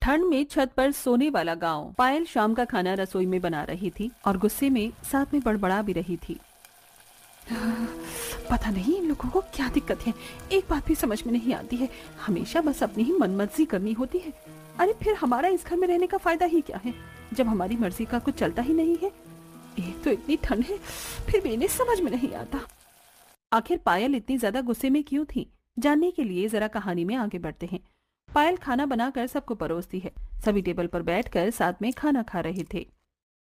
ठंड में छत पर सोने वाला गांव। पायल शाम का खाना रसोई में बना रही थी और गुस्से में साथ में बड़बड़ा भी रही थी। पता नहीं इन लोगों को क्या दिक्कत है, एक बात भी समझ में नहीं आती है, हमेशा बस अपनी ही मनमर्जी करनी होती है। अरे फिर हमारा इस घर में रहने का फायदा ही क्या है जब हमारी मर्जी का कुछ चलता ही नहीं है। एक तो इतनी ठंड है, फिर भी इन्हें समझ में नहीं आता। आखिर पायल इतनी ज्यादा गुस्से में क्यों थी, जानने के लिए जरा कहानी में आगे बढ़ते हैं। पायल खाना बनाकर सबको परोसती है। सभी टेबल पर बैठकर साथ में खाना खा रहे थे।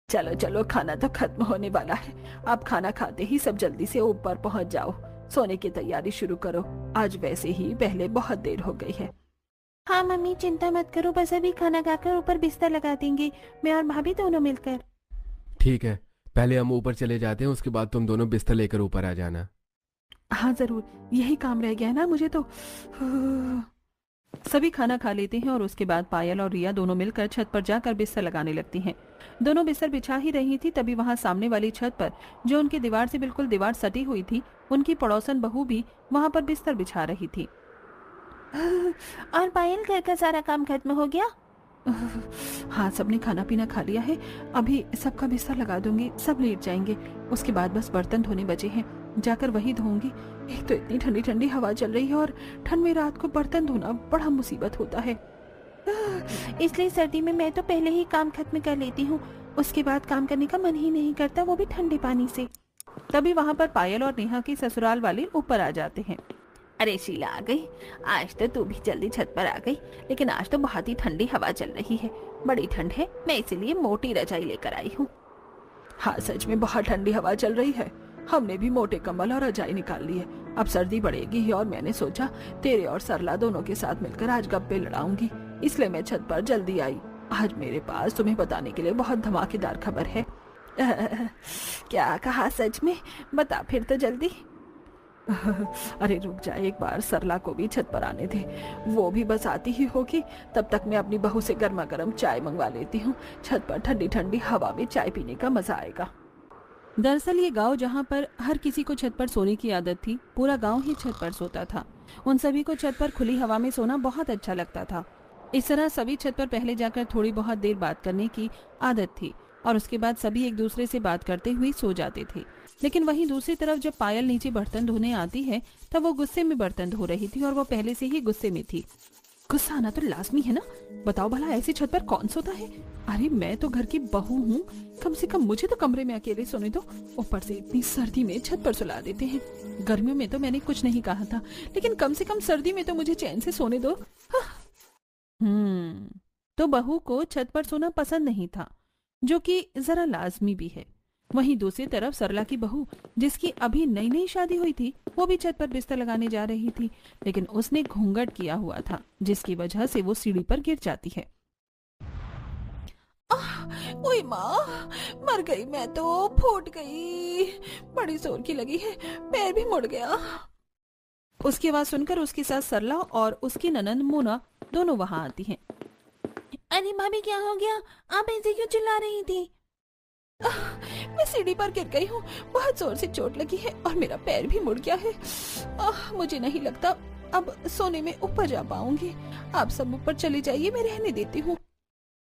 चलो चलो, खाना तो खत्म होने वाला है, आप खाना खाते ही सब जल्दी से ऊपर पहुंच जाओ, सोने की तैयारी शुरू करो, आज वैसे ही पहले बहुत देर हो गई है। हाँ मम्मी, चिंता मत करो, बस अभी खाना खाकर ऊपर बिस्तर लगा देंगे, मैं और भाभी दोनों मिलकर। ठीक है, पहले हम ऊपर चले जाते हैं, उसके बाद तुम दोनों बिस्तर लेकर ऊपर आ जाना। हाँ जरूर, यही काम रह गया है ना मुझे तो। सभी खाना खा लेते हैं और उसके बाद पायल और रिया दोनों मिलकर छत पर जाकर बिस्तर लगाने लगती हैं। दोनों बिस्तर बिछा ही रही थी, तभी वहां सामने वाली छत पर, जो उनकी दीवार से बिल्कुल दीवार सटी हुई थी, उनकी पड़ोसन बहू भी वहां पर बिस्तर बिछा रही थी। और पायल, घर का सारा काम खत्म हो गया? हाँ, सबने खाना पीना खा लिया है, अभी सबका बिस्तर लगा दूंगी, सब लेट जाएंगे, उसके बाद बस बर्तन धोने बचे हैं, जाकर वही धोऊंगी। एक तो इतनी ठंडी ठंडी हवा चल रही है और ठंड में रात को बर्तन धोना बड़ा मुसीबत होता है। इसलिए सर्दी में मैं तो पहले ही काम खत्म कर लेती हूँ, उसके बाद काम करने का मन ही नहीं करता, वो भी ठंडे पानी से। तभी वहाँ पर पायल और नेहा के ससुराल वाले ऊपर आ जाते हैं। अरे शीला आ गई, आज तो तू भी जल्दी छत पर आ गई, लेकिन आज तो बहुत ही ठंडी हवा चल रही है, बड़ी ठंड है, मैं इसीलिए मोटी रजाई लेकर आई हूँ। हाँ सच में बहुत ठंडी हवा चल रही है, हमने भी मोटे कंबल और रजाई निकाल ली है, अब सर्दी बढ़ेगी और मैंने सोचा तेरे और सरला दोनों के साथ मिलकर आज गप्पे लड़ाऊंगी, इसलिए मैं छत पर जल्दी आई। आज मेरे पास तुम्हें बताने के लिए बहुत धमाकेदार खबर है। क्या कहा, सच में? बता फिर तो जल्दी। अरे रुक जा, एक बार सरला को भी छत पर आने दे, वो भी बस आती ही होगी, तब तक मैं अपनी बहू से गर्मा गर्म चाय मंगवा लेती हूँ, छत पर ठंडी ठंडी हवा में चाय पीने का मजा आएगा। दरअसल ये गांव जहाँ पर हर किसी को छत पर सोने की आदत थी, पूरा गांव ही छत पर सोता था। उन सभी को छत पर खुली हवा में सोना बहुत अच्छा लगता था। इस तरह सभी छत पर पहले जाकर थोड़ी बहुत देर बात करने की आदत थी और उसके बाद सभी एक दूसरे से बात करते हुए सो जाते थे। लेकिन वहीं दूसरी तरफ जब पायल नीचे बर्तन धोने आती है, तब वो गुस्से में बर्तन धो रही थी और वो पहले से ही गुस्से में थी। गुस्सा आना तो लाजमी है ना, बताओ भला ऐसी छत पर कौन सोता है। अरे मैं तो घर की बहू हूँ, कम से कम मुझे तो कमरे में अकेले सोने दो, ऊपर से इतनी सर्दी में छत पर सुला देते हैं। गर्मियों में तो मैंने कुछ नहीं कहा था, लेकिन कम से कम सर्दी में तो मुझे चैन से सोने दो। तो बहू को छत पर सोना पसंद नहीं था, जो कि जरा लाजमी भी है। वहीं दूसरी तरफ सरला की बहू, जिसकी अभी नई नई शादी हुई थी, वो भी छत पर बिस्तर लगाने जा रही थी, लेकिन उसने घूंघट किया हुआ था, जिसकी वजह से वो सीढ़ी पर गिर जाती है। ओए माँ, मर गई मैं तो, फूट गई, बड़ी जोर की लगी है, पैर भी मुड़ गया। उसकी आवाज सुनकर उसकी सास सरला और उसकी ननंद मोना दोनों वहां आती हैं। अरे भाभी, क्या हो गया, आप ऐसे क्यों चिल्ला रही थी? मैं सीढ़ी पर गिर गई हूँ, बहुत जोर से चोट लगी है और मेरा पैर भी मुड़ गया है। मुझे नहीं लगता अब सोने में ऊपर जा पाऊंगी, आप सब ऊपर चले जाइए, मैं रहने देती हूँ।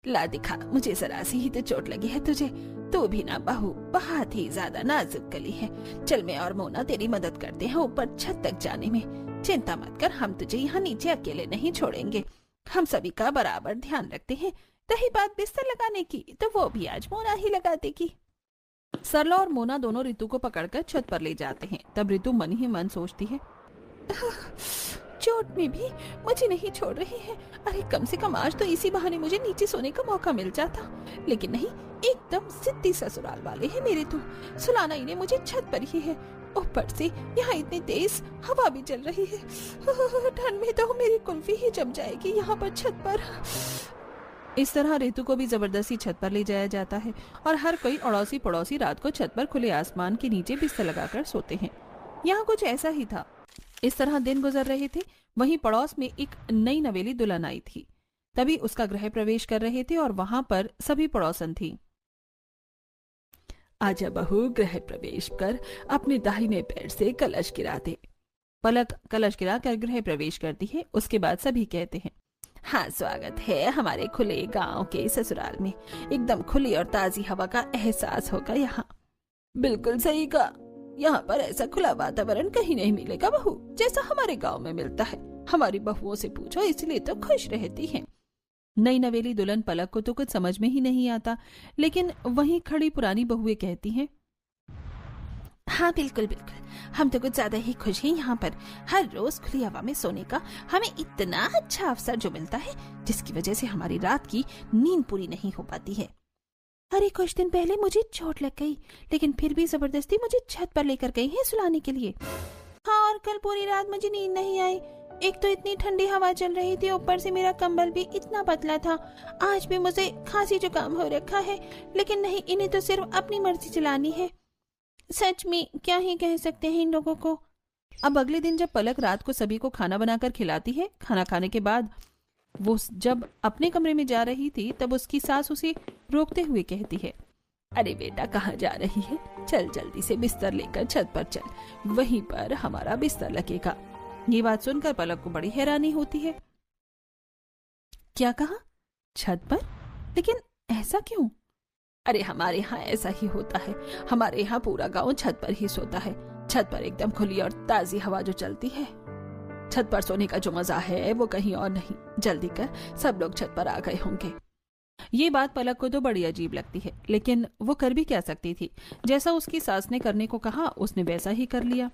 ला दिखा, मुझे जरा सी ही तो चोट लगी है तुझे, तू भी ना बहू बहुत ही ज्यादा नाजुक कली है। चल मैं और मोना तेरी मदद करते हैं ऊपर छत तक जाने में, चिंता मत कर, हम तुझे यहाँ नीचे अकेले नहीं छोड़ेंगे, हम सभी का बराबर ध्यान रखते हैं। रही बात बिस्तर लगाने की, तो वो भी आज मोना ही लगा देगी। सरला और मोना दोनों रितु को पकड़कर छत पर ले जाते हैं। तब रितु मन ही मन सोचती है, चोट में भी मुझे नहीं छोड़ रही है, अरे कम से कम आज तो इसी बहाने मुझे नीचे सोने का मौका मिल जाता, लेकिन नहीं, एकदम जिद्दी ससुराल वाले हैं मेरे तो, सुलाना इन्हें मुझे छत पर ही है, ऊपर से यहाँ इतनी तेज हवा भी चल रही है, ठंड में तो मेरी कुल्फी ही जम जाएगी यहाँ पर छत पर। इस तरह रितु को भी जबरदस्ती छत पर ले जाया जाता है और हर कोई अड़ोसी पड़ोसी रात को छत पर खुले आसमान के नीचे बिस्तर लगाकर सोते हैं। यहाँ कुछ ऐसा ही था। इस तरह दिन गुजर रहे थे। वहीं पड़ोस में एक नई नवेली दुल्हन आई थी। तभी उसका गृह प्रवेश कर रहे थे और वहां पर सभी पड़ोसन थी। आजा बहू, गृह प्रवेश कर, अपने दाहिने पैर से कलश गिरा दे। पलक कलश गिरा कर गृह प्रवेश करती है। उसके बाद सभी कहते हैं, हाँ, स्वागत है हमारे खुले गांव के ससुराल में। एकदम खुली और ताजी हवा का एहसास होगा यहाँ। बिल्कुल सही कहा, यहाँ पर ऐसा खुला वातावरण कहीं नहीं मिलेगा बहू, जैसा हमारे गांव में मिलता है। हमारी बहुओं से पूछो, इसलिए तो खुश रहती हैं। नई नवेली दुल्हन पलक को तो कुछ समझ में ही नहीं आता, लेकिन वहीं खड़ी पुरानी बहुएं कहती हैं, हाँ बिल्कुल बिल्कुल, हम तो कुछ ज्यादा ही खुश हैं यहाँ पर। हर रोज खुली हवा में सोने का हमें इतना अच्छा अवसर जो मिलता है, जिसकी वजह से हमारी रात की नींद पूरी नहीं हो पाती है। अरे कुछ दिन पहले मुझे चोट लग गई, लेकिन फिर भी जबरदस्ती मुझे छत पर लेकर गई है सुलाने के लिए। हाँ, और कल पूरी रात मुझे नींद नहीं आई। एक तो इतनी ठंडी हवा चल रही थी, ऊपर से मेरा कंबल भी इतना पतला था। आज भी मुझे खांसी जुकाम हो रखा है, लेकिन नहीं, इन्हें तो सिर्फ अपनी मर्जी चलानी है। सच में क्या ही कह सकते हैं इन लोगों को। अब अगले दिन जब पलक रात को सभी को खाना बनाकर खिलाती है, खाना खाने के बाद वो जब अपने कमरे में जा रही थी, तब उसकी सास उसे रोकते हुए कहती है, अरे बेटा कहाँ जा रही है? चल जल्दी से बिस्तर लेकर छत पर चल, वहीं पर हमारा बिस्तर लगेगा। ये बात सुनकर पलक को बड़ी हैरानी होती है। क्या कहा? छत पर? लेकिन ऐसा क्यों? अरे हमारे यहाँ ऐसा ही होता है। हमारे यहाँ पूरा गांव छत पर ही सोता है। छत पर एकदम खुली और ताजी हवा जो चलती है, छत पर सोने का जो मजा है वो कहीं और नहीं। जल्दी कर, सब लोग छत पर आ गए होंगे। ये बात पलक को तो बड़ी अजीब लगती है, लेकिन वो कर भी क्या सकती थी। जैसा उसकी सास ने करने को कहा, उसने वैसा ही कर लिया।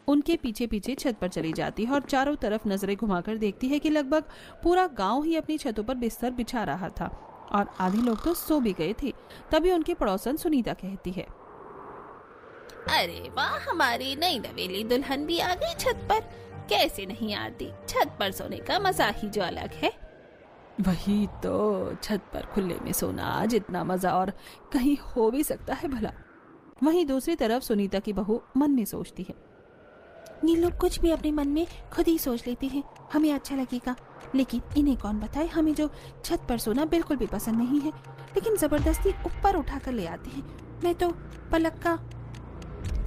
उनके पीछे पीछे छत पर चली जाती है और चारों तरफ नजरें घुमाकर देखती है कि लगभग पूरा गांव ही अपनी छतों पर बिस्तर बिछा रहा था और आधे लोग तो सो भी गए थे। तभी उनकी पड़ोसन सुनीता कहती है, अरे वाह, हमारी नई नवेली दुल्हन भी आ गई छत पर। कैसे नहीं आती, छत पर सोने का मजा ही जो अलग है। वही तो, छत पर खुले में सोना जितना मजा और कहीं हो भी सकता है भला। वहीं दूसरी तरफ सुनीता की बहू मन में सोचती है, ये लोग कुछ भी अपने मन में खुद ही सोच लेते हैं, हमें अच्छा लगेगा, लेकिन इन्हें कौन बताए हमें जो छत पर सोना बिल्कुल भी पसंद नहीं है, लेकिन जबरदस्ती ऊपर उठाकर ले आते हैं। मैं तो पलक का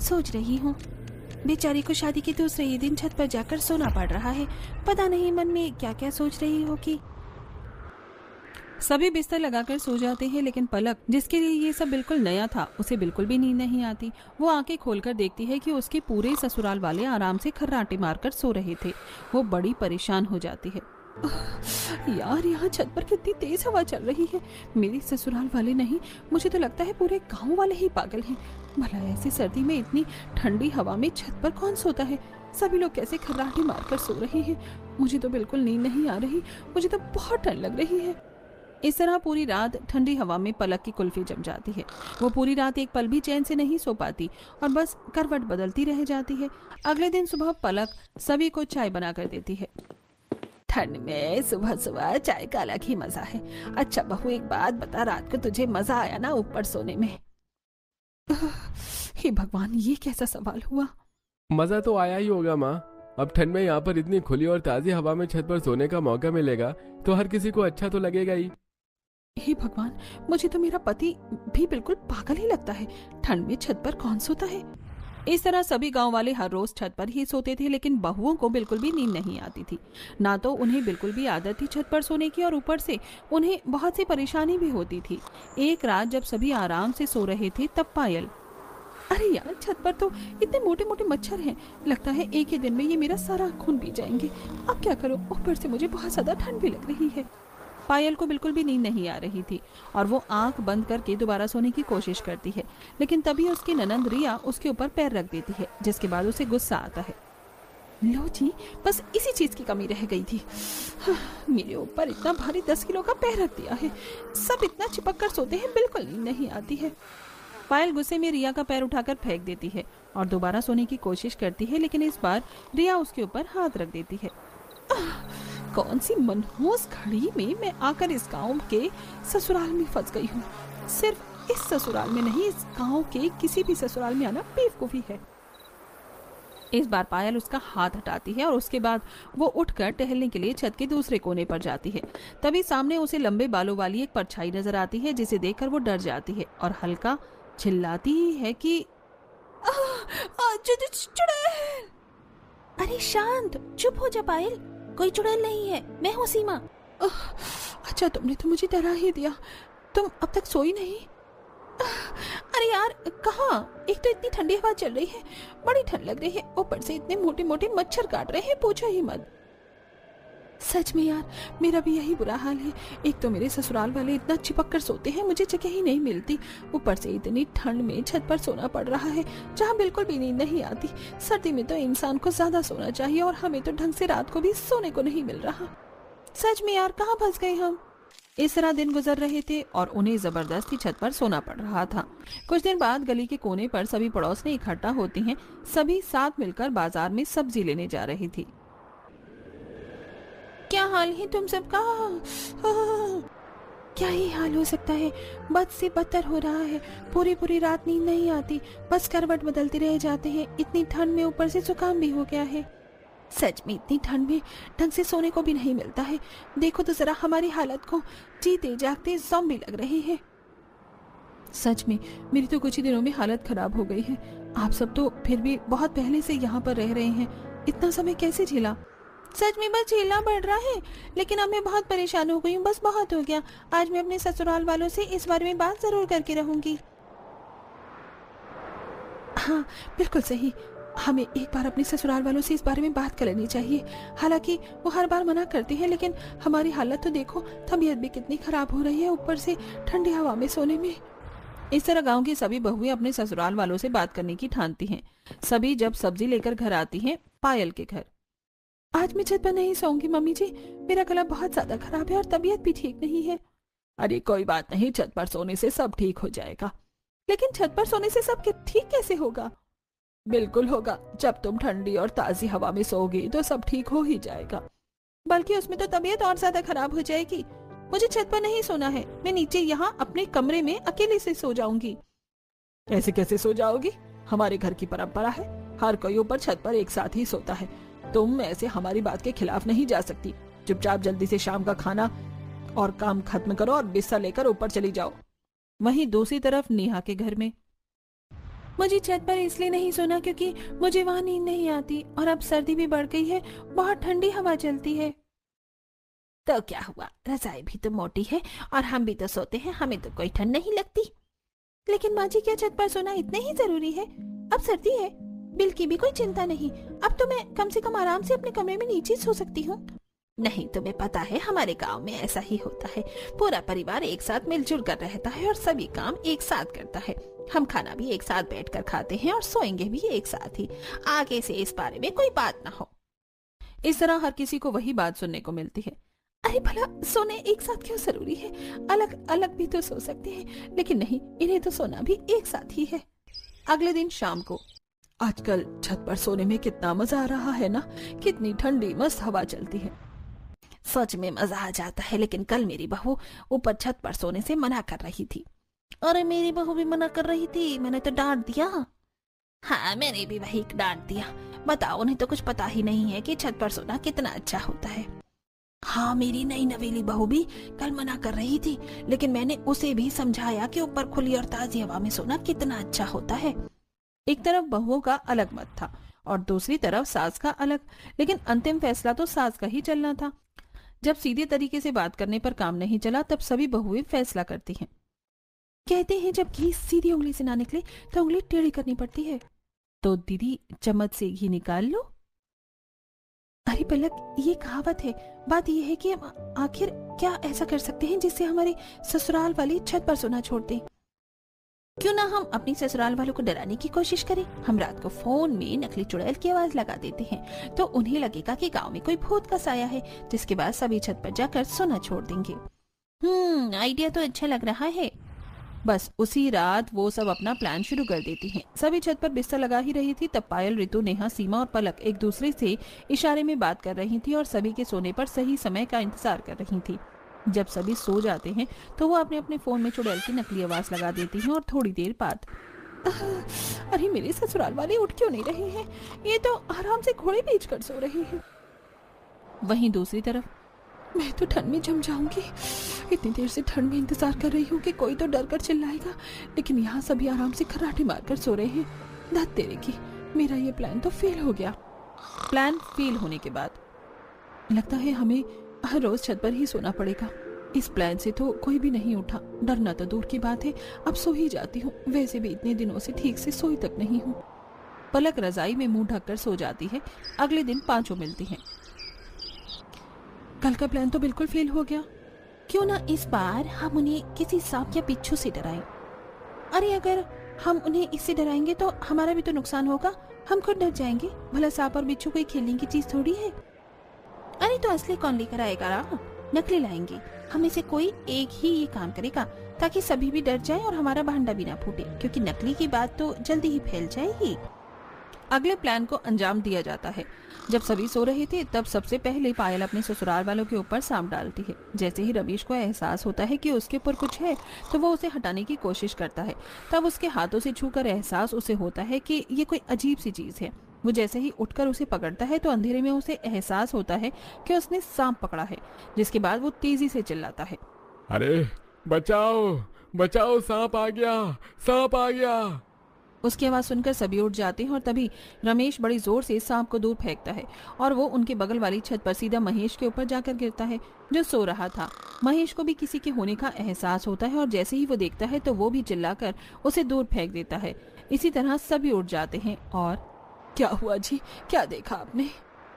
सोच रही हूँ, बेचारी को शादी के दूसरे ही दिन छत पर जाकर सोना पड़ रहा है। पता नहीं मन में क्या क्या सोच रही होगी। सभी बिस्तर लगाकर सो जाते हैं, लेकिन पलक, जिसके लिए ये सब बिल्कुल नया था, उसे बिल्कुल भी नींद नहीं आती। वो आंखें खोलकर देखती है कि उसके पूरे ससुराल वाले आराम से खर्राटे मारकर सो रहे थे। वो बड़ी परेशान हो जाती है। यार, यहाँ छत पर कितनी तेज हवा चल रही है। मेरे ससुराल वाले नहीं, मुझे तो लगता है पूरे गांव वाले ही पागल हैं। भला ऐसी सर्दी में इतनी ठंडी हवा में छत पर कौन सोता है? सभी लोग कैसे खर्राटे मारकर सो रहे हैं? मुझे तो बिल्कुल नींद नहीं आ रही, मुझे तो बहुत ठंड लग रही है। इस तरह पूरी रात ठंडी हवा में पलक की कुल्फी जम जाती है। वो पूरी रात एक पल भी चैन से नहीं सो पाती और बस करवट बदलती रह जाती है। अगले दिन सुबह पलक सभी को चाय बनाकर देती है। ठंड में सुबह सुबह चाय का अलग ही मजा है। अच्छा बहू, एक बात बता, रात को तुझे मजा आया ना ऊपर सोने में? हे भगवान, ये कैसा सवाल हुआ? मजा तो आया ही होगा माँ। अब ठंड में यहाँ पर इतनी खुली और ताजी हवा में छत पर सोने का मौका मिलेगा तो हर किसी को अच्छा तो लगेगा ही। हे भगवान, मुझे तो मेरा पति भी बिल्कुल पागल ही लगता है। ठंड में छत पर कौन सोता है? इस तरह सभी गांव वाले हर रोज छत पर ही सोते थे, लेकिन बहुओं को बिल्कुल भी नींद नहीं आती थी। ना तो उन्हें बिल्कुल भी आदत थी छत पर सोने की, और ऊपर से उन्हें बहुत सी परेशानी भी होती थी। एक रात जब सभी आराम से सो रहे थे, तब पायल, अरे यार, छत पर तो इतने मोटे मोटे मच्छर हैं, लगता है एक ही दिन में ये मेरा सारा खून पी जाएंगे। अब क्या करूं? ऊपर से मुझे बहुत ज्यादा ठंड भी लग रही है। पायल को बिल्कुल भी नींद नहीं आ रही थी और वो आंख बंद करके दोबारा सोने की कोशिश करती है, लेकिन तभी उसकी ननंद रिया उसके ऊपर पैर रख देती है, जिसके बाद उसे गुस्सा आता है। लो जी, बस इसी चीज की कमी रह गई थी। मेरे ऊपर इतना भारी 10 किलो का पैर रख दिया है। सब इतना चिपक कर सोते हैं, बिल्कुल नींद नहीं आती है। पायल गुस्से में रिया का पैर उठाकर फेंक देती है और दोबारा सोने की कोशिश करती है, लेकिन इस बार रिया उसके ऊपर हाथ रख देती है। कौन सी मनहूस घड़ी में मैं आकर इस गांव के ससुराल में फंस गई हूँ। सिर्फ इस ससुराल में नहीं, इस गांव के किसी भी ससुराल में आना बेवकूफी है। इस बार पायल उसका हाथ हटाती है और उसके बाद वो उठकर टहलने के लिए छत के दूसरे कोने पर जाती है। तभी सामने उसे लंबे बालों वाली एक परछाई नजर आती है, जिसे देखकर वो डर जाती है और हल्का चिल्लाती ही है कि चुड़ैल। अरे शांत, चुप हो जा पायल, कोई चुड़ैल नहीं है, मैं हूँ सीमा। अच्छा तुमने तो मुझे डरा ही दिया। तुम अब तक सोई नहीं? अरे यार कहाँ, एक तो इतनी ठंडी हवा चल रही है, बड़ी ठंड लग रही है, ऊपर से इतने मोटे मोटे मच्छर काट रहे हैं, पूछो ही मत। सच में यार मेरा भी यही बुरा हाल है। एक तो मेरे ससुराल वाले इतना चिपक कर सोते हैं, मुझे जगह ही नहीं मिलती। ऊपर से इतनी ठंड में छत पर सोना पड़ रहा है जहाँ बिल्कुल भी नींद नहीं आती। सर्दी में तो इंसान को ज्यादा सोना चाहिए और हमें तो ढंग से रात को भी सोने को नहीं मिल रहा। सच में यार कहाँ फंस गए हम। इस तरह दिन गुजर रहे थे और उन्हें जबरदस्ती छत पर सोना पड़ रहा था। कुछ दिन बाद गली के कोने पर सभी पड़ोसनी इकट्ठा होती हैं। सभी साथ मिलकर बाजार में सब्जी लेने जा रही थी। क्या हाल है तुम सबका? क्या ही हाल हो सकता है, बद से बदतर हो रहा है। पूरी पूरी रात नींद नहीं आती, बस करवट बदलते रह जाते हैं। इतनी ठंड में ऊपर से जुकाम भी हो गया है। सच में इतनी ठंड में ढंग से सोने को भी नहीं मिलता है। देखो तो जरा हमारी हालत को, जीते जागते ज़ॉम्बी लग रहे हैं। सच में मेरी तो कुछ ही दिनों में हालत खराब हो गई है। आप सब तो फिर भी बहुत पहले से यहाँ पर रह रहे हैं, इतना समय कैसे झेला? सच में बस झेलना पड़ रहा है, लेकिन अब मैं बहुत परेशान हो गई हूँ। बस बहुत हो गया। आज मैं अपने ससुराल वालों से इस बारे में बात जरूर करके रहूंगी। हाँ बिल्कुल सही, हमें एक बार अपने ससुराल वालों से इस बारे में बात कर लेनी चाहिए। हालांकि वो हर बार मना करते हैं, लेकिन हमारी हालत तो देखो, तबीयत भी कितनी खराब हो रही है, ऊपर से ठंडी हवा में सोने में। इस तरह गांव की सभी बहुएं अपने ससुराल वालों से बात करने की ठानती हैं। सभी जब सब्जी लेकर घर आती हैं पायल के घर। आज मैं छत पर नहीं सोऊंगी मम्मी जी, मेरा गला बहुत ज्यादा खराब है और तबीयत भी ठीक नहीं है। अरे कोई बात नहीं, छत पर सोने से सब ठीक हो जाएगा। लेकिन छत पर सोने से सब ठीक कैसे होगा? बिल्कुल होगा, जब तुम ठंडी और ताजी हवा में सोओगी तो सब ठीक हो ही जाएगा। बल्कि उसमें तो तबीयत और ज्यादा खराब हो जाएगी। मुझे छत पर नहीं सोना है, मैं नीचे यहाँ अपने कमरे में अकेले से सो जाऊंगी। ऐसे कैसे सो जाओगी? हमारे घर की परंपरा है, हर कोई ऊपर छत पर एक साथ ही सोता है। तुम ऐसे हमारी बात के खिलाफ नहीं जा सकती। चुपचाप जल्दी से शाम का खाना और काम खत्म करो और बिस्तर लेकर ऊपर चली जाओ। वहीं दूसरी तरफ नेहा के घर में, मुझे छत पर इसलिए नहीं सोना क्योंकि मुझे वहाँ नींद नहीं आती और अब सर्दी भी बढ़ गई है, बहुत ठंडी हवा चलती है। तो क्या हुआ, रजाई भी तो मोटी है और हम भी तो सोते हैं, हमें तो कोई ठंड नहीं लगती। लेकिन माँ जी क्या छत पर सोना इतने ही जरूरी है? अब सर्दी है, बिल की भी कोई चिंता नहीं। अब तो मैं कम से कम आराम से अपने कमरे में नीचे सो सकती हूँ। नहीं तुम्हें पता है हमारे गांव में ऐसा ही होता है, पूरा परिवार एक साथ मिलजुल कर रहता है और सभी काम एक साथ करता है। हम खाना भी एक साथ बैठकर खाते हैं और सोएंगे भी एक साथ ही। आगे से इस बारे में कोई बात ना हो। इस तरह हर किसी को वही बात सुनने को मिलती है। अरे भला सोने एक साथ क्यों जरूरी है? अलग अलग भी तो सो सकते हैं, लेकिन नहीं, इन्हें तो सोना भी एक साथ ही है। अगले दिन शाम को, आजकल छत पर सोने में कितना मजा आ रहा है ना, कितनी ठंडी मस्त हवा चलती है। सच में मजा आ जाता है, लेकिन कल मेरी बहू ऊपर छत पर सोने से मना कर रही थी। अरे मेरी बहू भी मना कर रही थी, मैंने तो डांट दिया। हाँ मैंने भी वही डांट दिया। बताओ, उन्हें तो कुछ पता ही नहीं है कि छत पर सोना कितना अच्छा होता है। हाँ मेरी नई नवेली बहू भी कल मना कर रही थी, लेकिन मैंने उसे भी समझाया कि ऊपर खुली और ताजी हवा में सोना कितना अच्छा होता है। एक तरफ बहुओं का अलग मत था और दूसरी तरफ सास का अलग, लेकिन अंतिम फैसला तो सास का ही चलना था। जब सीधे तरीके से बात करने पर काम नहीं चला, तब सभी बहुएं फैसला करती हैं। कहते हैं जब घी सीधी उंगली से ना निकले तो उंगली टेढ़ी करनी पड़ती है। तो दीदी चम्मच से घी निकाल लो। अरे पलक, ये कहावत है। बात ये है कि हम आखिर क्या ऐसा कर सकते हैं जिससे हमारे ससुराल वाले छत पर सोना छोड़ दें? क्यों ना हम अपनी ससुराल वालों को डराने की कोशिश करें। हम रात को फोन में नकली चुड़ैल की आवाज लगा देते हैं, तो उन्हें लगेगा कि गांव में कोई भूत का साया है, जिसके बाद सभी छत पर जाकर सोना छोड़ देंगे। आइडिया तो अच्छा लग रहा है। बस उसी रात वो सब अपना प्लान शुरू कर देती हैं। सभी छत पर बिस्तर लगा ही रही थी, तब पायल, ऋतु, नेहा, सीमा और पलक एक दूसरे से इशारे में बात कर रही थी और सभी के सोने पर सही समय का इंतजार कर रही थी। जब सभी सो जाते हैं तो वो अपने अपने फोन में चुड़ैल की नकली आवाज लगा देती हैं और थोड़ी देर बाद, अरे मेरे ससुराल वाले उठ क्यों नहीं रहे हैं? ये तो आराम से घोड़े बेच कर सो रहे हैं। वहीं दूसरी तरफ, मैं तो ठंड में जम जाऊंगी। इतनी देर से ठंड में इंतजार कर रही हूँ कि कोई तो डर कर चिल्लाएगा, लेकिन यहाँ सभी आराम से खर्राटे मारकर सो रहे हैं। धत तेरे की, मेरा ये प्लान तो फेल हो गया। प्लान फेल होने के बाद लगता है हमें हर रोज छत पर ही सोना पड़ेगा। इस प्लान से तो कोई भी नहीं उठा। डरना तो दूर की बात है, अब सो ही जाती हूँ। वैसे भी इतने दिनों से ठीक से सोई तक नहीं हूँ। पलक रजाई में मुंह ढककर सो जाती है। अगले दिन पांचों मिलती हैं। कल का प्लान तो बिल्कुल फेल हो गया। क्यों ना इस बार हम उन्हें किसी सांप या बिच्छू से डराएं। अरे अगर हम उन्हें इससे डराएंगे तो हमारा भी तो नुकसान होगा। हम खुद डर जाएंगे। भला सांप और बिच्छू कोई खेलने की चीज थोड़ी है। अरे तो असली कौन लेकर आएगा रा? नकली लाएंगे। हम में से कोई एक ही ये काम करेगा ताकि सभी भी डर जाएं और हमारा भांडा भी ना फूटे, क्योंकि नकली की बात तो जल्दी ही फैल जाएगी। अगले प्लान को अंजाम दिया जाता है। जब सभी सो रहे थे तब सबसे पहले पायल अपने ससुराल वालों के ऊपर सांप डालती है। जैसे ही रमेश को एहसास होता है कि उसके ऊपर कुछ है तो वो उसे हटाने की कोशिश करता है। तब उसके हाथों से छूकर एहसास उसे होता है कि ये कोई अजीब सी चीज है। वो जैसे ही उठकर उसे पकड़ता है तो अंधेरे में उसे एहसास होता है कि उसने सांप पकड़ा है। जिसके बाद वो तेजी से चिल्लाता है, अरे बचाओ बचाओ, सांप आ गया, सांप आ गया। उसकी आवाज सुनकर सभी उठ जाते हैं और तभी रमेश बड़ी जोर से सांप को दूर फेंकता है और वो उनके बगल वाली छत पर सीधा महेश के ऊपर जाकर गिरता है, जो सो रहा था। महेश को भी किसी के होने का एहसास होता है और जैसे ही वो देखता है तो वो भी चिल्लाकर उसे दूर फेंक देता है। इसी तरह सभी उठ जाते हैं। और क्या हुआ जी, क्या देखा आपने?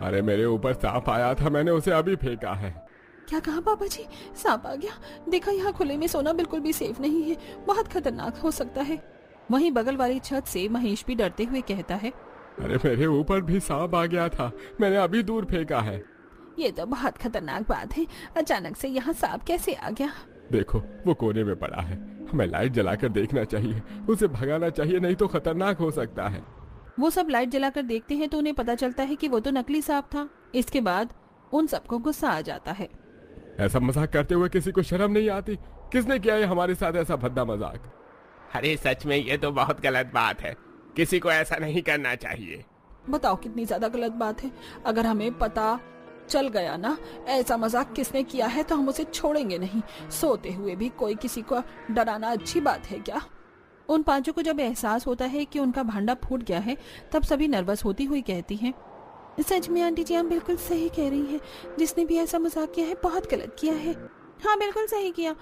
अरे मेरे ऊपर सांप आया था, मैंने उसे अभी फेंका है। क्या कहा पापा जी? सांप आ गया? देखा, यहाँ खुले में सोना बिल्कुल भी सेफ नहीं है, बहुत खतरनाक हो सकता है। वहीं बगल वाली छत से महेश भी डरते हुए कहता है, अरे मेरे ऊपर भी सांप आ गया था, मैंने अभी दूर फेंका है। ये तो बहुत खतरनाक बात है। अचानक से यहाँ सांप कैसे आ गया? देखो वो कोने में पड़ा है, हमें लाइट जलाकर देखना चाहिए, उसे भगाना चाहिए, नहीं तो खतरनाक हो सकता है। वो सब लाइट जलाकर देखते हैं तो उन्हें पता चलता है कि वो तो नकली सांप था। इसके बाद उन सबको गुस्सा आ जाता है। ऐसा मजाक करते हुए किसी को शर्म नहीं आती? किसने किया है हमारे साथ ऐसा भद्दा मजाक? अरे सच में ये तो बहुत गलत बात है, किसी को ऐसा नहीं करना चाहिए। बताओ कितनी ज्यादा गलत बात है। अगर हमें पता चल गया ना ऐसा मजाक किसने किया है तो हम उसे छोड़ेंगे नहीं। सोते हुए भी कोई किसी को डराना अच्छी बात है क्या? उन पांचों को जब एहसास होता है कि उनका भांडा फूट गया है तब सभी नर्वस होती हुई कहती हैं, सच में आंटी जी आप बिल्कुल सही कह रही हैं। जिसने भी ऐसा मजाक किया है बहुत गलत किया है। हाँ बिल्कुल सही किया।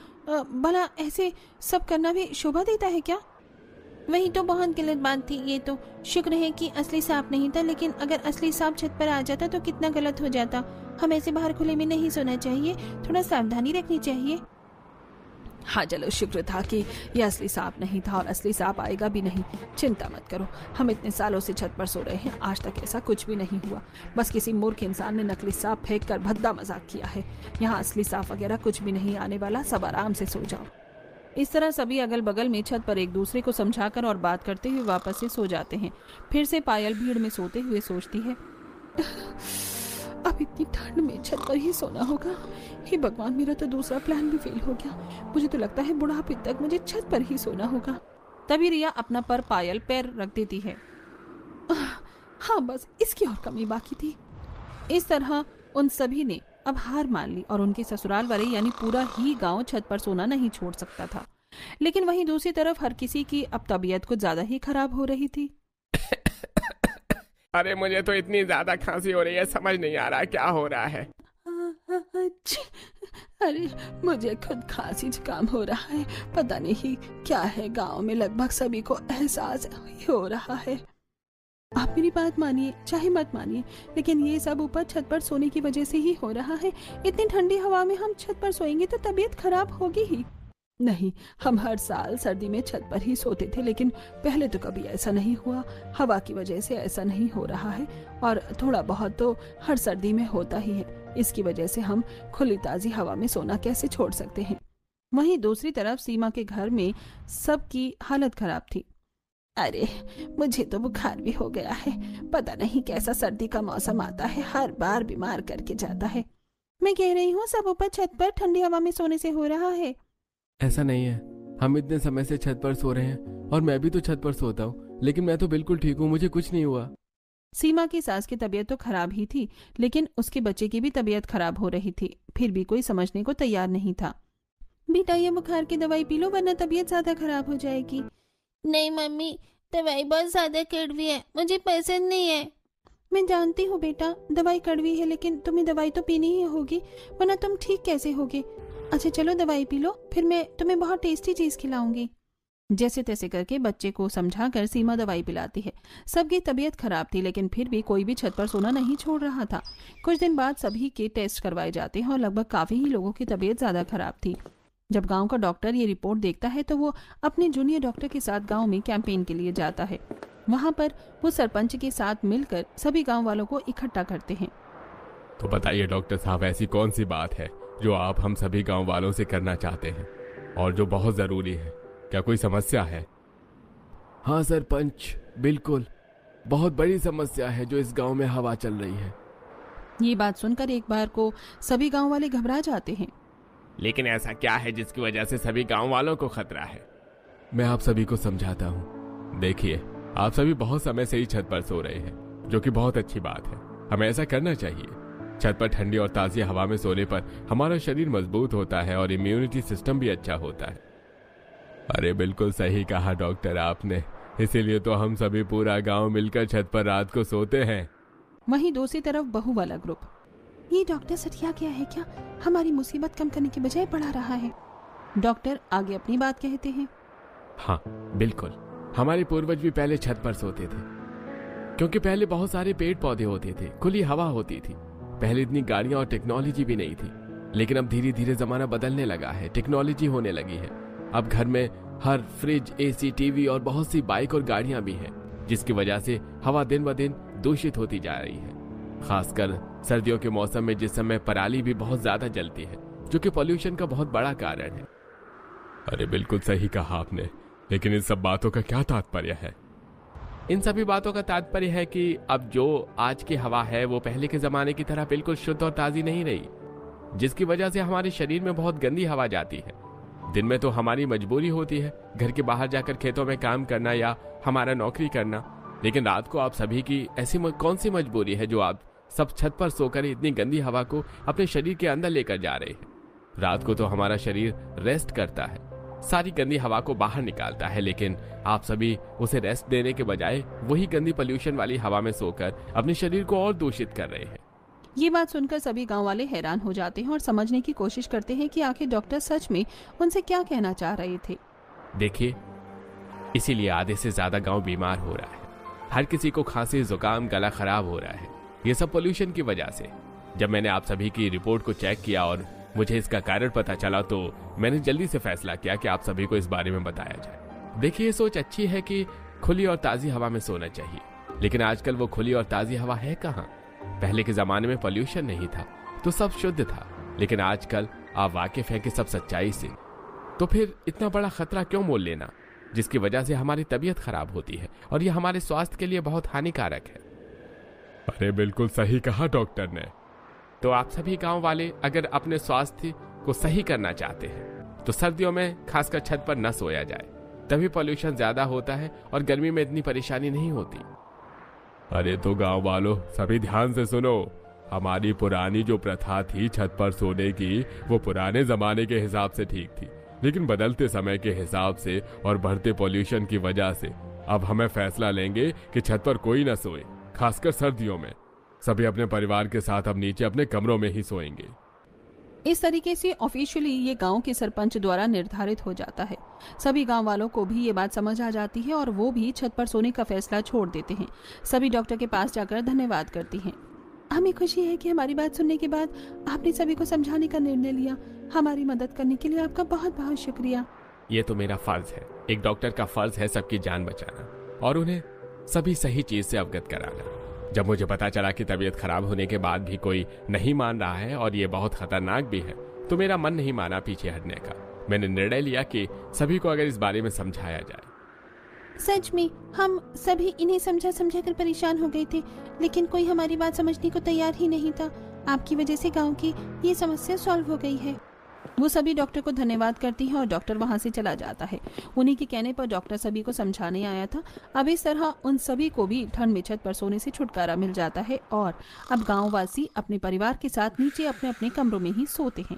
भला ऐसे सब करना भी शोभा देता है क्या? वही तो बहुत गलत बात थी। ये तो शुक्र है कि असली सांप नहीं था, लेकिन अगर असली सांप छत पर आ जाता तो कितना गलत हो जाता। हमें ऐसे बाहर खुले में नहीं सोना चाहिए, थोड़ा सावधानी रखनी चाहिए। हाँ चलो, शुक्र था कि यह असली सांप नहीं था और असली सांप आएगा भी नहीं। चिंता मत करो, हम इतने सालों से छत पर सो रहे हैं, आज तक ऐसा कुछ भी नहीं हुआ। बस किसी मूर्ख इंसान ने नकली सांप फेंक कर भद्दा मजाक किया है। यहाँ असली सांप वगैरह कुछ भी नहीं आने वाला, सब आराम से सो जाओ। इस तरह सभी अगल बगल में छत पर एक दूसरे को समझाकर और बात करते हुए वापस से सो जाते हैं। फिर से पायल भीड़ में सोते हुए सोचती है, अब इतनी ठंड में छत पर ही सोना होगा। हे भगवान, मेरा तो दूसरा प्लान भी फेल हो गया। मुझे तो लगता है बुढ़ापे तक मुझे छत पर ही सोना होगा। तभी रिया अपना पर पायल पैर रख देती है। हाँ बस इसकी और कमी बाकी थी। इस तरह उन सभी ने अब हार मान ली और उनके ससुराल वाले यानी पूरा ही गांव छत पर सोना नहीं छोड़ सकता था। लेकिन वहीं दूसरी तरफ हर किसी की अब तबीयत कुछ ज्यादा ही खराब हो रही थी। अरे मुझे तो इतनी ज्यादा खांसी हो रही है, समझ नहीं आ रहा क्या हो रहा है। अरे मुझे खुद खांसी जुकाम हो रहा है, पता नहीं क्या है। गांव में लगभग सभी को एहसास हो रहा है। आप मेरी बात मानिए चाहे मत मानिए, लेकिन ये सब ऊपर छत पर सोने की वजह से ही हो रहा है। इतनी ठंडी हवा में हम छत पर सोएंगे तो तबीयत खराब होगी ही। नहीं, हम हर साल सर्दी में छत पर ही सोते थे, लेकिन पहले तो कभी ऐसा नहीं हुआ। हवा की वजह से ऐसा नहीं हो रहा है और थोड़ा बहुत तो हर सर्दी में होता ही है। इसकी वजह से हम खुली ताजी हवा में सोना कैसे छोड़ सकते हैं। वहीं दूसरी तरफ सीमा के घर में सबकी हालत खराब थी। अरे मुझे तो बुखार भी हो गया है, पता नहीं कैसा सर्दी का मौसम आता है, हर बार बीमार करके जाता है। मैं कह रही हूँ सब ऊपर छत पर ठंडी हवा में सोने से हो रहा है। ऐसा नहीं है, हम इतने समय से छत पर सो रहे हैं और मैं भी तो छत पर सोता हूँ, लेकिन मैं तो बिल्कुल ठीक हूँ, मुझे कुछ नहीं हुआ। सीमा की सास की तबीयत तो खराब ही थी, लेकिन उसके बच्चे की भी तबीयत खराब हो रही थी। फिर भी कोई समझने को तैयार नहीं था। बेटा ये बुखार की दवाई पी लो वरना तबीयत ज्यादा खराब हो जाएगी। नहीं मम्मी, दवाई बहुत ज्यादा कड़वी है, मुझे पसंद नहीं है। मैं जानती हूँ बेटा, दवाई कड़वी है, लेकिन तुम्हें दवाई तो पीनी ही होगी, वरना तुम ठीक कैसे होगे। अच्छा चलो दवाई पी लो, फिर मैं तुम्हें बहुत टेस्टी चीज खिलाऊंगी। जैसे तैसे करके बच्चे को समझाकर सीमा दवाई पिलाती है। सबकी तबीयत खराब थी, लेकिन फिर भी कोई भी छत पर सोना नहीं छोड़ रहा था। कुछ दिन बाद सभी के टेस्ट करवाए जाते हैं और लगभग काफी ही लोगों की तबीयत ज्यादा खराब थी। जब गांव का डॉक्टर ये रिपोर्ट देखता है तो वो अपने जूनियर डॉक्टर के साथ गांव में कैंपेन के लिए जाता है। वहां पर वो सरपंच के साथ मिलकर सभी गांव वालों को इकट्ठा करते हैं। तो बताइए डॉक्टर साहब, ऐसी कौन सी बात है जो आप हम सभी गांव वालों से करना चाहते हैं और जो बहुत जरूरी है? क्या कोई समस्या है? हाँ सरपंच, बिल्कुल बहुत बड़ी समस्या है जो इस गांव में हवा चल रही है। ये बात सुनकर एक बार को सभी गांव वाले घबरा जाते हैं। लेकिन ऐसा क्या है जिसकी वजह से सभी गांव वालों को खतरा है? मैं आप सभी को समझाता हूँ। देखिए, आप सभी बहुत समय से ही छत पर सो रहे हैं, जो कि बहुत अच्छी बात है। हमें ऐसा करना चाहिए। छत पर ठंडी और ताज़ी हवा में सोने पर हमारा शरीर मजबूत होता है और इम्यूनिटी सिस्टम भी अच्छा होता है। अरे बिल्कुल सही कहा डॉक्टर आपने, इसीलिए तो हम सभी पूरा गांव मिलकर छत पर रात को सोते हैं। वहीं दूसरी तरफ बहू वाला ग्रुप, ये डॉक्टर सटिया गया है क्या? हमारी मुसीबत कम करने के बजाय बढ़ा रहा है। डॉक्टर आगे अपनी बात कहते हैं। हाँ बिल्कुल, हमारे पूर्वज भी पहले छत पर सोते थे, क्योंकि पहले बहुत सारे पेड़ पौधे होते थे, खुली हवा होती थी। पहले इतनी गाड़ियां और टेक्नोलॉजी भी नहीं थी, लेकिन अब धीरे धीरे जमाना बदलने लगा है, टेक्नोलॉजी होने लगी है। अब घर में हर फ्रिज, एसी, टीवी और बहुत सी बाइक और गाड़ियां भी हैं, जिसकी वजह से हवा दिन ब दिन दूषित होती जा रही है। खासकर सर्दियों के मौसम में, जिस समय पराली भी बहुत ज्यादा जलती है, जो कि पॉल्यूशन का बहुत बड़ा कारण है। अरे बिल्कुल सही कहा आपने, लेकिन इन सब बातों का क्या तात्पर्य है? इन सभी बातों का तात्पर्य है कि अब जो आज की हवा है वो पहले के जमाने की तरह बिल्कुल शुद्ध और ताजी नहीं रही, जिसकी वजह से हमारे शरीर में बहुत गंदी हवा जाती है। दिन में तो हमारी मजबूरी होती है घर के बाहर जाकर खेतों में काम करना या हमारा नौकरी करना, लेकिन रात को आप सभी की ऐसी कौन सी मजबूरी है जो आप सब छत पर सोकर इतनी गंदी हवा को अपने शरीर के अंदर लेकर जा रहे हैं? रात को तो हमारा शरीर रेस्ट करता है, सारी गंदी हवा को बाहर निकालता है, लेकिन आप सभी उसे रेस्ट देने के बजाय वही गंदी पोल्यूशन वाली हवा में सोकर अपने शरीर को और दूषित कर रहे हैं। ये बात सुनकर सभी गांव वाले हैरान हो जाते हैं और समझने की कोशिश करते हैं कि आखिर डॉक्टर सच में उनसे क्या कहना चाह रहे थे। देखिए, इसीलिए आधे से ज्यादा गांव बीमार हो रहा है। हर किसी को खांसी, जुकाम, गला खराब हो रहा है, ये सब पोल्यूशन की वजह से। जब मैंने आप सभी की रिपोर्ट को चेक किया और मुझे इसका कारण पता चला, तो मैंने जल्दी से फैसला किया कि आप सभी को इस बारे में बताया जाए। देखिए, ये सोच अच्छी है कि खुली और ताजी हवा में सोना चाहिए, लेकिन आजकल वो खुली और ताजी हवा है कहाँ? पहले के जमाने में पोल्यूशन नहीं था तो सब शुद्ध था, लेकिन आजकल आप वाकिफ हैं कि सब सच्चाई से। तो फिर इतना बड़ा खतरा क्यों मोल लेना, जिसकी वजह से हमारी तबीयत खराब होती है और ये हमारे स्वास्थ्य के लिए बहुत हानिकारक है। अरे बिल्कुल सही कहा डॉक्टर ने। तो आप सभी गांव वाले अगर अपने स्वास्थ्य को सही करना चाहते हैं तो सर्दियों में खासकर छत पर न सोया जाए, तभी पोल्यूशन ज्यादा होता है और गर्मी में इतनी परेशानी नहीं होती। अरे तो गांव वालों, सभी ध्यान से सुनो। हमारी पुरानी जो प्रथा थी छत पर सोने की, वो पुराने जमाने के हिसाब से ठीक थी, लेकिन बदलते समय के हिसाब से और बढ़ते पोल्यूशन की वजह से अब हमें फैसला लेंगे कि छत पर कोई न सोए। खासकर सर्दियों में सभी अपने परिवार के साथ अब नीचे अपने कमरों में ही सोएंगे। इस तरीके से ऑफिशियली ये गांव के सरपंच द्वारा निर्धारित हो जाता है। सभी गांव वालों को भी ये बात समझ आ जाती है और वो भी छत पर सोने का फैसला छोड़ देते हैं। सभी डॉक्टर के पास जाकर धन्यवाद करती हैं। हमें खुशी है कि हमारी बात सुनने के बाद आपने सभी को समझाने का निर्णय लिया। हमारी मदद करने के लिए आपका बहुत बहुत शुक्रिया। ये तो मेरा फर्ज है, एक डॉक्टर का फर्ज है सबकी जान बचाना और उन्हें सभी सही चीज से अवगत कराना। जब मुझे पता चला कि तबीयत खराब होने के बाद भी कोई नहीं मान रहा है और ये बहुत खतरनाक भी है, तो मेरा मन नहीं माना पीछे हटने का। मैंने निर्णय लिया कि सभी को अगर इस बारे में समझाया जाए। सच में हम सभी इन्हें समझा कर परेशान हो गए थे, लेकिन कोई हमारी बात समझने को तैयार ही नहीं था। आपकी वजह से गांव की ये समस्या सॉल्व हो गई है। वो सभी डॉक्टर को धन्यवाद करती हैं और डॉक्टर वहां से चला जाता है। उन्हीं के कहने पर डॉक्टर सभी को समझाने आया था। अब इस तरह उन सभी को भी ठंड में छत पर सोने से छुटकारा मिल जाता है और अब गांववासी अपने परिवार के साथ नीचे अपने अपने कमरों में ही सोते हैं।